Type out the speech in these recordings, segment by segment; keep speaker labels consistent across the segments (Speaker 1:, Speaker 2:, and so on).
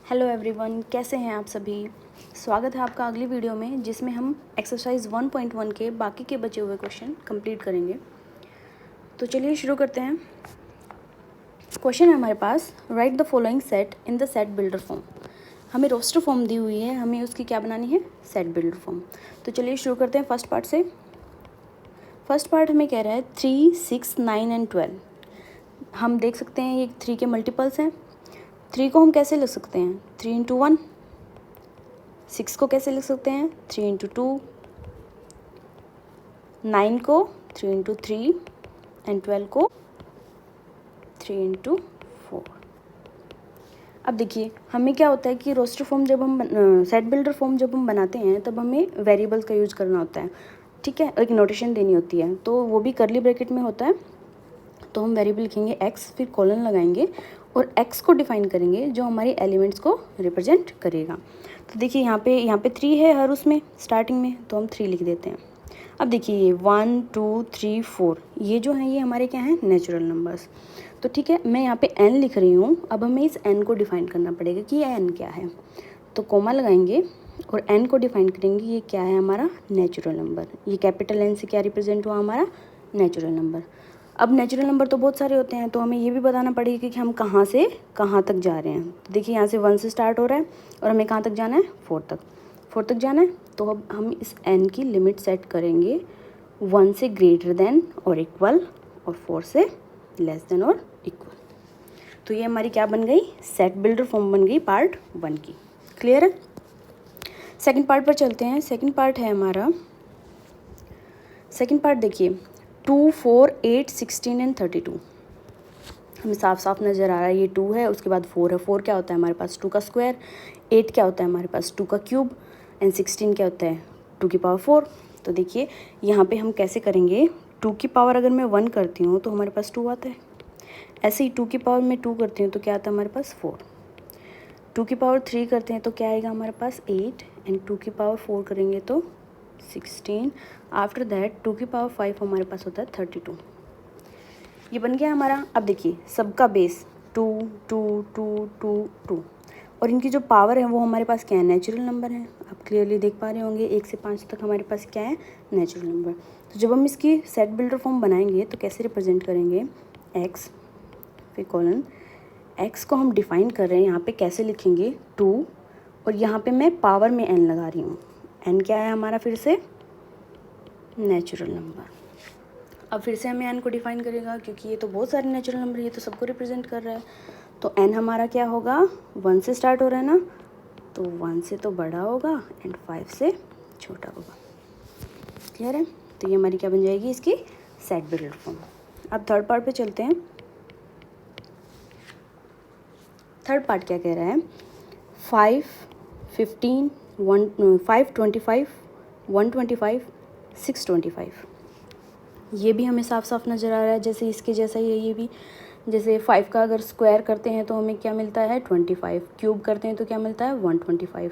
Speaker 1: Hello everyone, कैसे हैं आप सभी। स्वागत है आपका अगली वीडियो में जिसमें हम एक्सरसाइज 1.1 के बाकी के बचे हुए क्वेश्चन कंप्लीट करेंगे। तो चलिए शुरू करते हैं। क्वेश्चन है हमारे पास, write the following set in the set builder form. हमें रोस्टर फॉर्म दी हुई है, हमें उसकी क्या बनानी है, सेट बिल्डर फॉर्म। तो चलिए शुरू करते हैं फर्स्ट पार्ट से। फर्स्ट पार्ट हमें कह रहा है 3, 6, 9 एंड 12। हम देख सकते हैं ये 3 के मल्टीपल्स हैं। 3 को हम कैसे लिख सकते हैं, 3 इंटू 1। 6 को कैसे लिख सकते हैं, 3 इंटू 2। 9 को 3 इंटू 3 एंड 12 को 3 इंटू 4। अब देखिए हमें क्या होता है कि रोस्टर फॉर्म जब हम सेट बिल्डर फॉर्म जब हम बनाते हैं तब हमें वेरिएबल्स का यूज़ करना होता है, ठीक है। एक नोटेशन देनी होती है, तो वो भी करली ब्रैकेट में होता है। तो हम वेरिएबल लिखेंगे x, फिर कॉलन लगाएंगे और x को डिफाइन करेंगे जो हमारे एलिमेंट्स को रिप्रेजेंट करेगा। तो देखिए यहाँ पे 3 है हर उसमें स्टार्टिंग में, तो हम 3 लिख देते हैं। अब देखिए ये 1, 2, 3, 4 ये जो हैं ये हमारे क्या हैं, नेचुरल नंबर्स। तो ठीक है, मैं यहाँ पे n लिख रही हूँ। अब हमें इस n को डिफाइन करना पड़ेगा कि ये n क्या है। तो कोमा लगाएंगे और n को डिफाइन करेंगे, ये क्या है हमारा, नेचुरल नंबर। ये कैपिटल N से क्या रिप्रेजेंट हुआ, हमारा नेचुरल नंबर। अब नेचुरल नंबर तो बहुत सारे होते हैं, तो हमें ये भी बताना पड़ेगा कि हम कहाँ से कहाँ तक जा रहे हैं। तो देखिए यहाँ से 1 से स्टार्ट हो रहा है और हमें कहाँ तक जाना है, 4 तक। 4 तक जाना है, तो अब हम इस n की लिमिट सेट करेंगे 1 से ग्रेटर देन और इक्वल और 4 से लेस देन और इक्वल। तो ये हमारी क्या बन गई, सेट बिल्डर फॉर्म बन गई पार्ट 1 की। क्लियर है। सेकेंड पार्ट पर चलते हैं। सेकेंड पार्ट है हमारा, सेकेंड पार्ट देखिए 2, 4, 8, 16 एंड 32। हमें साफ साफ नज़र आ रहा है ये 2 है, उसके बाद 4 है। 4 क्या होता है हमारे पास, 2 का स्क्वायर। 8 क्या होता है हमारे पास, 2 का क्यूब। एंड 16 क्या होता है, 2 की पावर 4। तो देखिए यहाँ पे हम कैसे करेंगे, 2 की पावर अगर मैं 1 करती हूँ तो हमारे पास 2 आता है। ऐसे ही 2 की पावर में 2 करती हूँ तो क्या आता है हमारे पास, 4। 2 की पावर 3 करते हैं तो क्या आएगा हमारे पास, 8। एंड 2 की पावर 4 करेंगे तो 16। आफ्टर दैट 2 की पावर 5 हमारे पास होता है 32। ये बन गया हमारा। अब देखिए सबका बेस 2, 2, 2, 2, 2 और इनकी जो पावर है वो हमारे पास क्या है, नेचुरल नंबर है। आप क्लियरली देख पा रहे होंगे 1 से 5 तक हमारे पास क्या है, नेचुरल नंबर। तो जब हम इसकी सेट बिल्डर फॉर्म बनाएंगे तो कैसे रिप्रेजेंट करेंगे, x फिर कॉलन, x को हम डिफाइन कर रहे हैं यहाँ पे, कैसे लिखेंगे 2 और यहाँ पे मैं पावर में n लगा रही हूँ। n क्या है हमारा, फिर से नेचुरल नंबर। अब फिर से हमें n को डिफाइन करेगा क्योंकि ये तो बहुत सारे नेचुरल नंबर, ये तो सबको रिप्रेजेंट कर रहा है। तो n हमारा क्या होगा, 1 से स्टार्ट हो रहा है ना, तो 1 से तो बड़ा होगा एंड 5 से छोटा होगा। क्लियर है। तो ये हमारी क्या बन जाएगी, इसकी सेट बिल्डर फॉर्म। अब थर्ड पार्ट पे चलते हैं। थर्ड पार्ट क्या कह रहा है, 5, 15, 525, 125, 625। ये भी हमें साफ साफ नज़र आ रहा है, जैसे इसके जैसा ही है ये भी। जैसे 5 का अगर स्क्वायर करते हैं तो हमें क्या मिलता है, 25। क्यूब करते हैं तो क्या मिलता है, 125।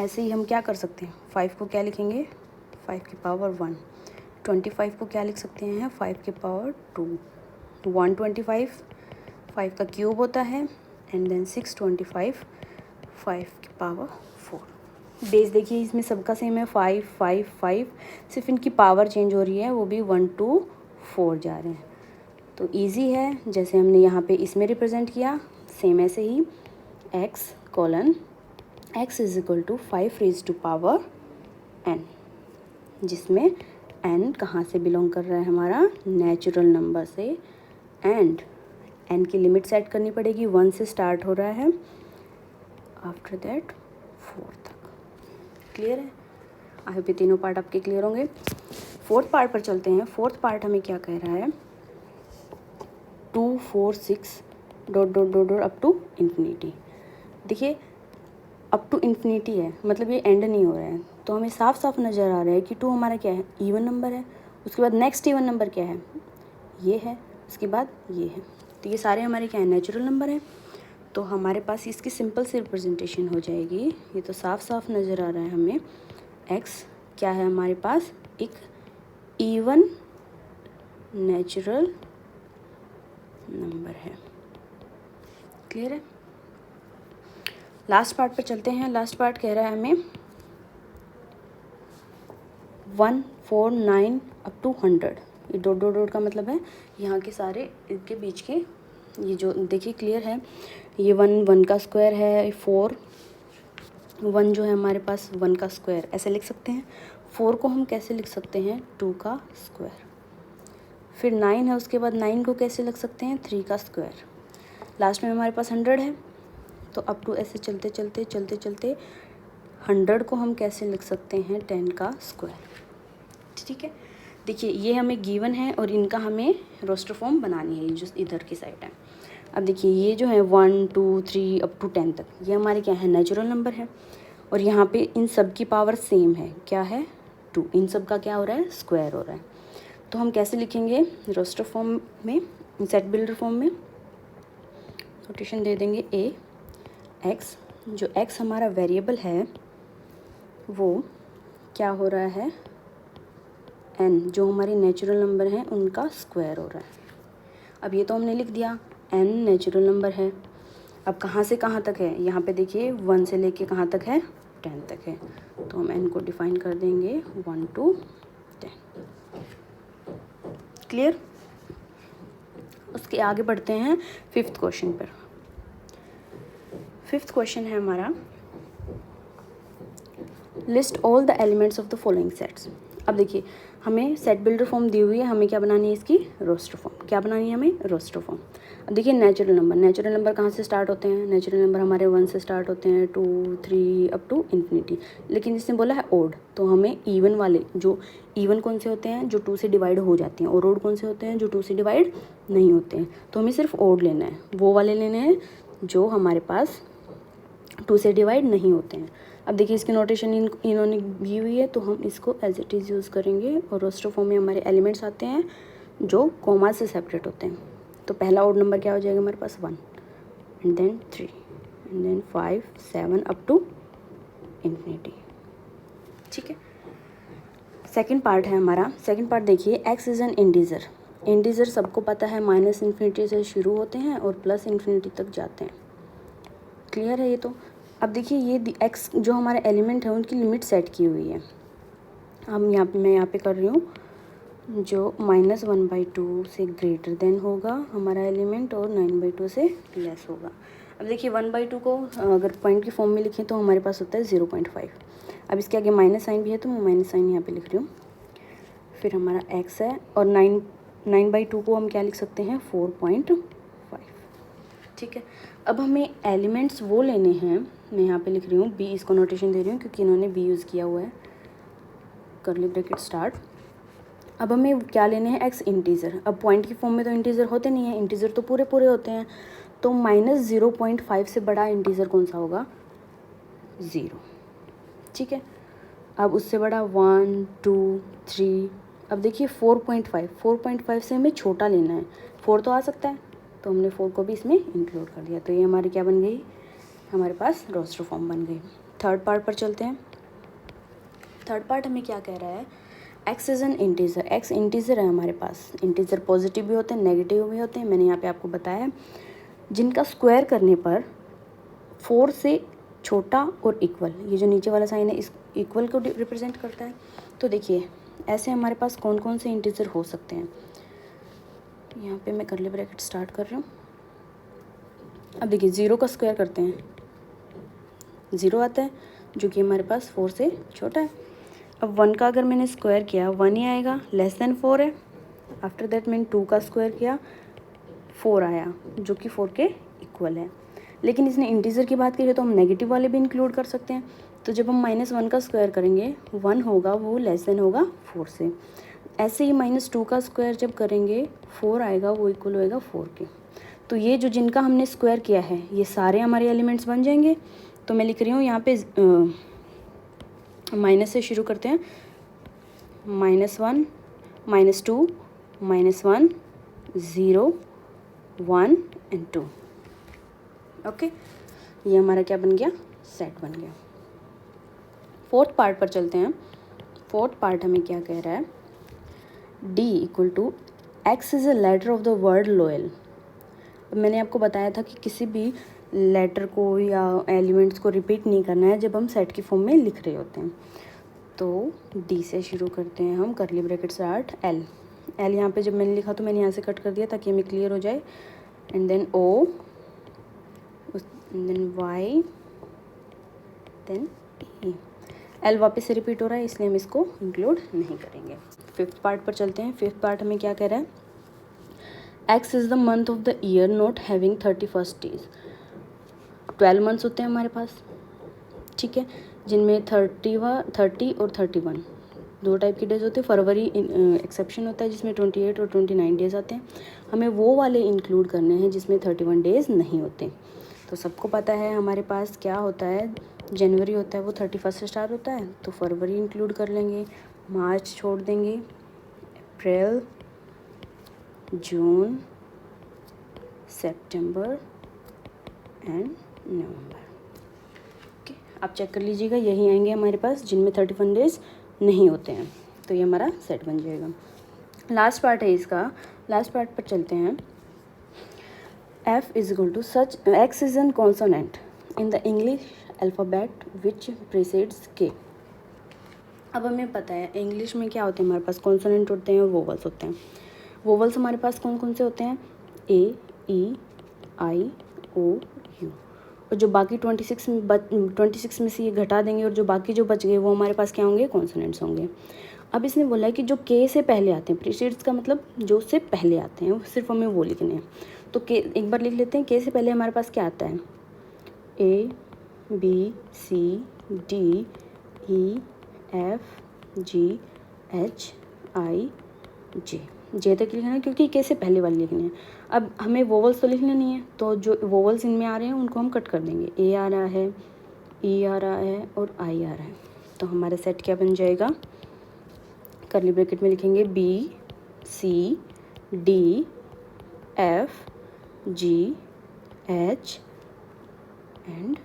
Speaker 1: ऐसे ही हम क्या कर सकते हैं, 5 को क्या लिखेंगे, 5 की पावर 1। 25 को क्या लिख सकते हैं, 5 की पावर 2। 125 5 का क्यूब होता है एंड देन 625 5 की पावर 4। बेस देखिए इसमें सबका सेम है, 5, 5, 5। सिर्फ इनकी पावर चेंज हो रही है, वो भी 1, 2, 4 जा रहे हैं। तो इजी है, जैसे हमने यहाँ पे इसमें रिप्रेजेंट किया सेम ऐसे ही x colon x is equal to 5 raise to power n, जिसमें n कहाँ से बिलोंग कर रहा है, हमारा नेचुरल नंबर से। एंड n की लिमिट सेट करनी पड़ेगी, 1 से स्टार्ट हो रहा है, आफ्टर दैट 4 तक। क्लियर है। आई होप ये तीनों पार्ट आपके क्लियर होंगे। फोर्थ पार्ट पर चलते हैं। फोर्थ पार्ट हमें क्या कह रहा है, 2, 4, 6 dot dot dot dot up to infinity. देखिए अप टू इन्फिनिटी है, मतलब ये एंड नहीं हो रहा है। तो हमें साफ साफ नज़र आ रहा है कि 2 हमारा क्या है, इवन नंबर है। उसके बाद नेक्स्ट इवन नंबर क्या है, ये है। उसके बाद ये है। तो ये सारे हमारे क्या है, नेचुरल नंबर है। तो हमारे पास इसकी सिंपल सी रिप्रेजेंटेशन हो जाएगी। ये तो साफ साफ नज़र आ रहा है हमें, x क्या है हमारे पास, एक इवन नेचुरल नंबर है। क्लियर है। लास्ट पार्ट पे चलते हैं। लास्ट पार्ट कह रहा है हमें 149 अप टू 100। ये डॉट डॉट डॉट का मतलब है यहाँ के सारे इनके बीच के, ये जो देखिए क्लियर है, ये 1 का स्क्वायर है, 4 1 जो है हमारे पास 1 का स्क्वायर ऐसे लिख सकते हैं। 4 को हम कैसे लिख सकते हैं, 2 का स्क्वायर। फिर 9 है, उसके बाद 9 को कैसे लिख सकते हैं, 3 का स्क्वायर। लास्ट में हमारे पास 100 है, तो अप टू ऐसे चलते चलते चलते चलते 100 को हम कैसे लिख सकते हैं, 10 का स्क्वायर। ठीक है, देखिए ये हमें गिवन है और इनका हमें रोस्टर फॉर्म बनानी है, ये जो इधर की साइड है। अब देखिए ये जो है 1 2 3 अप टू 10 तक, ये हमारे क्या है, नेचुरल नंबर है। और यहाँ पे इन सब की पावर सेम है, क्या है, 2। इन सब का क्या हो रहा है, स्क्वायर हो रहा है। तो हम कैसे लिखेंगे, रोस्टर फॉर्म में, सेट बिल्डर फॉर्म में नोटेशन दे देंगे ए एक्स। जो एक्स हमारा वेरिएबल है वो क्या हो रहा है, एन, जो हमारे नेचुरल नंबर हैं उनका स्क्वायर हो रहा है। अब ये तो हमने लिख दिया, एन नेचुरल नंबर है। अब कहाँ से कहाँ तक है, यहाँ पे देखिए 1 से लेके कहाँ तक है, 10 तक है। तो हम एन को डिफाइन कर देंगे 1 to 10। क्लियर। उसके आगे बढ़ते हैं 5th क्वेश्चन पर। 5th क्वेश्चन है हमारा, list all the elements of the following sets. अब देखिए हमें सेट बिल्डर फॉर्म दी हुई है, हमें क्या बनानी है, इसकी रोस्टर फॉर्म। क्या बनानी है हमें, रोस्टर फॉर्म। अब देखिए नेचुरल नंबर कहाँ से स्टार्ट होते हैं, नेचुरल नंबर हमारे 1 से स्टार्ट होते हैं, 2 3 अप टू इन्फिनिटी। लेकिन इसने बोला है ओड, तो हमें इवन वाले, जो इवन कौन से होते हैं, जो 2 से डिवाइड हो जाते हैं, और ओड कौन से होते हैं, जो 2 से डिवाइड नहीं होते हैं। तो हमें सिर्फ ओड लेना है, वो वाले लेने हैं जो हमारे पास 2 से डिवाइड नहीं होते हैं। अब देखिए इसकी नोटेशन इन्होंने दी हुई है, तो हम इसको एज इट इज़ यूज़ करेंगे। और रोस्टर फॉर्म में हमारे एलिमेंट्स आते हैं जो कॉमा से सेपरेट होते हैं। तो पहला ऑड नंबर क्या हो जाएगा हमारे पास, 1, and then 3, and then 5 7 up to infinity. ठीक है, सेकंड पार्ट है हमारा। सेकंड पार्ट देखिए, x is an integer. Integer सबको पता है माइनस इन्फिनिटी से शुरू होते हैं और प्लस इन्फिनिटी तक जाते हैं। क्लियर है ये तो। अब देखिए ये एक्स जो हमारे एलिमेंट है उनकी लिमिट सेट की हुई है। हम मैं यहाँ पे कर रही हूँ, जो -1/2 से ग्रेटर देन होगा हमारा एलिमेंट और 9/2 से लेस होगा। अब देखिए 1/2 को अगर पॉइंट की फॉर्म में लिखें तो हमारे पास होता है 0.5। अब इसके आगे माइनस साइन भी है, तो मैं माइनस साइन यहाँ पे लिख रही हूँ। फिर हमारा एक्स है, और 9/2 को हम क्या लिख सकते हैं, 4.5। ठीक है, अब हमें एलिमेंट्स वो लेने हैं, मैं यहाँ पे लिख रही हूँ बी, इसको नोटेशन दे रही हूँ क्योंकि इन्होंने बी यूज़ किया हुआ है, कर्ली ब्रैकेट स्टार्ट। अब हमें क्या लेने हैं, एक्स इंटीजर। अब पॉइंट की फॉर्म में तो इंटीजर होते नहीं हैं, इंटीजर तो पूरे पूरे होते हैं। तो -0.5 से बड़ा इंटीजर कौन सा होगा, 0। ठीक है, अब उससे बड़ा 1 2 3। अब देखिए 4.5 से हमें छोटा लेना है। 4 तो आ सकता है, तो हमने 4 को भी इसमें इंक्लूड कर दिया। तो ये हमारी क्या बन गई, हमारे पास रोस्टर फॉर्म बन गई। थर्ड पार्ट पर चलते हैं। थर्ड पार्ट हमें क्या कह रहा है, x is an integer. X integer है हमारे पास। इंटीजर पॉजिटिव भी होते हैं, नेगेटिव भी होते हैं, मैंने यहाँ पे आपको बताया, जिनका स्क्वायर करने पर 4 से छोटा और इक्वल, ये जो नीचे वाला साइन है इस इक्वल को रिप्रेजेंट करता है। तो देखिए ऐसे हमारे पास कौन कौन से इंटीजर हो सकते हैं, यहाँ पे मैं कर्ली ब्रैकेट स्टार्ट कर रही हूँ। अब देखिए 0 का स्क्वायर करते हैं, 0 आता है, जो कि हमारे पास 4 से छोटा है। अब 1 का अगर मैंने स्क्वायर किया 1 ही आएगा, लेस देन 4 है। आफ्टर दैट मैंने 2 का स्क्वायर किया, 4 आया, जो कि 4 के इक्वल है। लेकिन इसने इंटीजर की बात की है तो हम नेगेटिव वाले भी इंक्लूड कर सकते हैं। तो जब हम -1 का स्क्वायर करेंगे, 1 होगा वो लेस देन होगा 4 से। ऐसे ही -2 का स्क्वायर जब करेंगे, 4 आएगा, वो इक्वल होएगा 4 के। तो ये जो जिनका हमने स्क्वायर किया है ये सारे हमारे एलिमेंट्स बन जाएंगे। तो मैं लिख रही हूँ यहाँ पे माइनस से शुरू करते हैं, -1 -2 -1 0 1 एंड 2। ओके, ये हमारा क्या बन गया, सेट बन गया। फोर्थ पार्ट पर चलते हैं। फोर्थ पार्ट हमें क्या कह रहा है, D = X is a letter of the word loyal. मैंने आपको बताया था कि किसी भी लेटर को या एलिमेंट्स को रिपीट नहीं करना है जब हम सेट की फॉर्म में लिख रहे होते हैं। तो डी से शुरू करते हैं हम, करली ब्रैकेट स्टार्ट एल। एल यहाँ पे जब मैंने लिखा तो मैंने यहाँ से कट कर दिया ताकि हमें क्लियर हो जाए। And then O, then Y, then E. L वापस से रिपीट हो रहा है इसलिए हम इसको इंक्लूड नहीं करेंगे। फिफ्थ पार्ट पर चलते हैं। फिफ्थ पार्ट हमें क्या कह रहा है, x is the month of the year not having 31 days. 12 months होते हैं हमारे पास, ठीक है, जिनमें 30 और 31 दो टाइप के डेज होते हैं। फरवरी एक्सेप्शन होता है जिसमें 28 और 29 डेज आते हैं। हमें वो वाले इंक्लूड करने हैं जिसमें 31 डेज नहीं होते। तो सबको पता है हमारे पास क्या होता है, जनवरी होता है वो 31 से स्टार्ट होता है, तो फरवरी इंक्लूड कर लेंगे, मार्च छोड़ देंगे, अप्रैल, जून, सितंबर एंड नवंबर। ओके, आप चेक कर लीजिएगा, यही आएंगे हमारे पास जिनमें 31 डेज नहीं होते हैं। तो ये हमारा सेट बन जाएगा। लास्ट पार्ट है इसका, लास्ट पार्ट पर चलते हैं। F is equal to such X is an consonant in the English alphabet which precedes K। अब हमें पता है इंग्लिश में क्या होते हैं, हमारे पास कॉन्सोनेंट होते हैं और वोवल्स होते हैं। वोवल्स हमारे पास कौन कौन से होते हैं, ए, ई, आई, ओ, यू। और जो बाकी 26 में से ये घटा देंगे और जो बाकी जो बच गए वो हमारे पास क्या होंगे, कॉन्सोनेंट्स होंगे। अब इसने बोला है कि जो के से पहले आते हैं, प्रीसीड्स का मतलब जो से पहले आते हैं, सिर्फ हमें वो लिखने हैं। तो के एक बार लिख लेते हैं। के से पहले हमारे पास क्या आता है, ए, बी, सी, डी, ई, एफ, जी, एच, आई, जे। जे तक लिखना है क्योंकि के से पहले वाले लिखने हैं। अब हमें वोवल्स तो लिखने नहीं है, तो जो वोवल्स इनमें आ रहे हैं उनको हम कट कर देंगे। ए आ रहा है, ई आ रहा है और आई आ रहा है। तो हमारा सेट क्या बन जाएगा, करली ब्रैकेट में लिखेंगे B, C, D, F, G, H and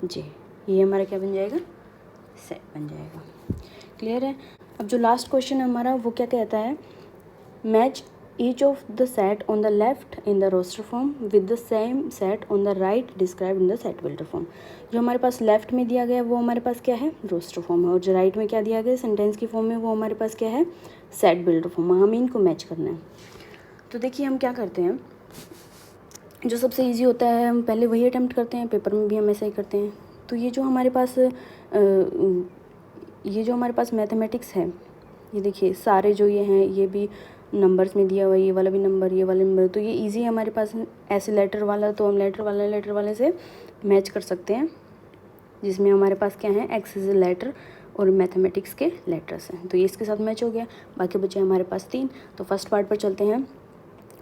Speaker 1: J. ये हमारा क्या बन जाएगा, सेट बन जाएगा। क्लियर है। अब जो लास्ट क्वेश्चन है हमारा वो क्या कहता है, match each of the set on the left in the roster form with the same set on the right describe in the set builder form. जो हमारे पास लेफ्ट में दिया गया है वो हमारे पास क्या है, रोस्टर फॉर्म है, और जो राइट में क्या दिया गया है सेंटेंस की फॉर्म में वो हमारे पास क्या है, सेट बिल्डर फॉर्म है। हमें इनको मैच करना है। तो देखिए हम क्या करते हैं, जो सबसे ईजी होता है हम पहले वही अटेम्प्ट करते हैं, पेपर में भी हम ऐसा ही करते हैं। तो ये जो हमारे पास मैथमेटिक्स है, ये देखिए सारे जो ये हैं ये भी नंबर्स में दिया हुआ है, ये वाला भी नंबर, ये वाला नंबर, तो ये इजी है हमारे पास। ऐसे लेटर वाला तो हम लेटर वाले से मैच कर सकते हैं, जिसमें हमारे पास क्या है, एक्स इज लेटर और मैथमेटिक्स के लेटर्स हैं। तो ये इसके साथ मैच हो गया। बाकी बचे हमारे पास 3। तो फर्स्ट पार्ट पर चलते हैं,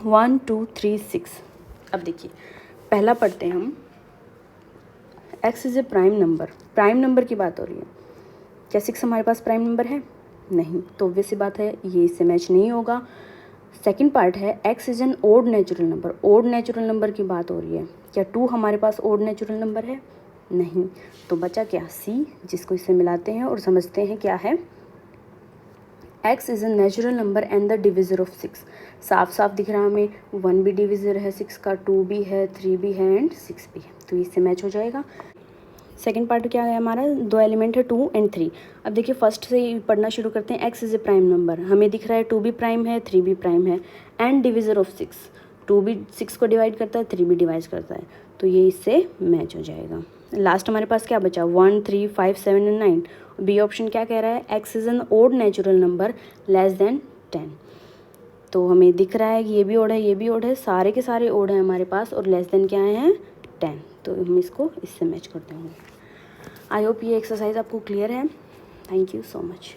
Speaker 1: 1 2 3 6। अब देखिए पहला पढ़ते हैं हम, x is a prime number. Prime number की बात हो रही है, क्या 6 हमारे पास प्राइम नंबर है, नहीं, तो ऑब्वियस सी बात है ये इससे मैच नहीं होगा। सेकंड पार्ट है, x is an odd natural number. Odd natural number की बात हो रही है, क्या 2 हमारे पास ओड नेचुरल नंबर है, नहीं, तो बचा क्या, सी, जिसको इससे मिलाते हैं और समझते हैं क्या है, x is a natural number and the divisor of 6। साफ साफ दिख रहा है हमें, 1 भी डिविज़र है 6 का, 2 भी है, 3 भी है एंड 6 भी है, तो इससे मैच हो जाएगा। सेकंड पार्ट क्या है हमारा, 2 एलिमेंट है 2 एंड 3। अब देखिए फर्स्ट से ही पढ़ना शुरू करते हैं। X is a prime number, हमें दिख रहा है 2 भी प्राइम है, 3 भी प्राइम है, एंड डिविज़र ऑफ 6। 2 भी 6 को डिवाइड करता है, 3 भी डिवाइड करता है, तो ये इससे मैच हो जाएगा। लास्ट हमारे पास क्या बचा, 1 3 5 7 एंड 9। बी ऑप्शन क्या कह रहा है, x is an odd natural number less than 10। तो हमें दिख रहा है कि ये भी ओड है, ये भी ओड है, सारे के सारे ओड हैं हमारे पास, और लेस देन क्या हैं, 10। तो हम इसको इससे मैच करते होंगे। आई होप ये एक्सरसाइज आपको क्लियर है। Thank you so much.